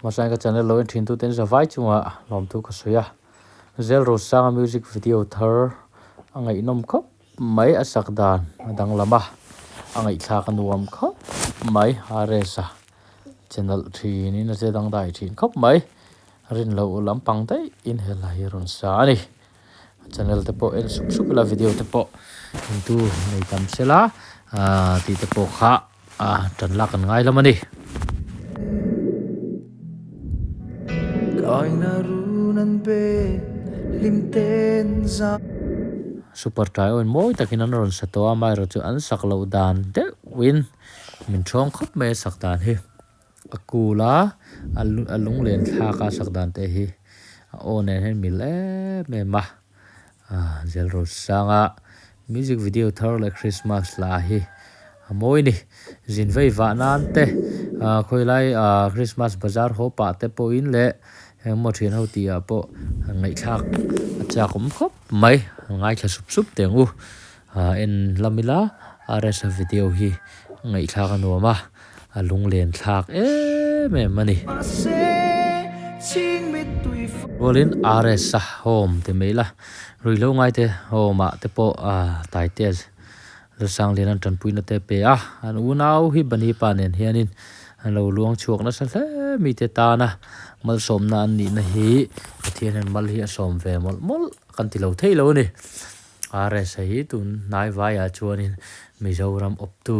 Masai ka channel lo thin tu ten zawai chunga lom tu ka soya Lalrosanga music video Thar angai nom khop mai asak dan adang lama angai thla kan nuam khop mai aresa channel thi ni na se dang dai thin khop mai rin lo lampang dai in hela hiron sa ni channel te po el sup la video te po tu nei tam sela ti te po kha tan la kan ngai lamani super try on moi takin an ron sato mai ro chu an saklo dan de win min thong khop me sak dan hi akula alung len thla ka sak dan te hi on hen mile me ma Lalrosanga music video Thar le Christmas la hi moi ni zin vei va nan te khoi lai Christmas bazaar ho pa te po in le mo thian ho ti a po ngai thak acha kum khop mai ngai thla sup te ngu en lamila aresa video hi ngai thak anoma alung len thak me mani rolin aresa home te mela ruilo ngai te homa te po tai te sang lian tan puina te pe an unau hi bani panen hianin an lo luang chuak na sa hle mi te ta na mal som na an ni na hi thian an mal hi a som ve mol kan ti lo thei lo ni are sa hi tun nai vai a chuanin mizoram op tu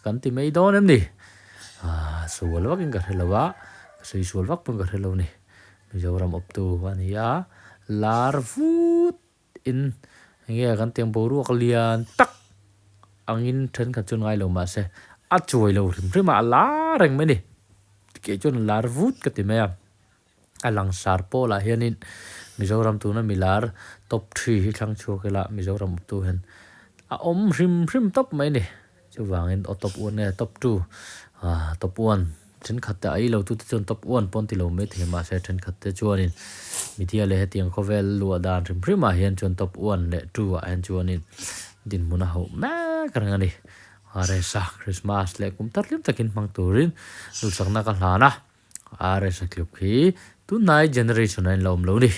kan ti mei don em ni sual wak in ka helawa sui sual wak pun ka helo ni mizoram op tu an hi a larvut in nge kan tiang boru lian tak angin then ka chun ngai lo ma se a chuai lo rim ma la reng me ni ke chun larvut ka ti me alang sar po la hianin mizoram tu na milar top 3 hi thlang chu ke la mizoram tu hen a om rim top mai ni chu wangin o top 1 ne top 2 top 1 then khat ta ai lo tu chun top 1 pon ti lo me the ma se then khat te chuanin mitia le hetiang khovel lu dan rim ma hian chun top 1 le 2 an chuanin din muna ho ma karangani aresa Christmas le kum tarlim takin mang turin sul sakna ka hlana aresa klub khi tu nai generation an lom lo ni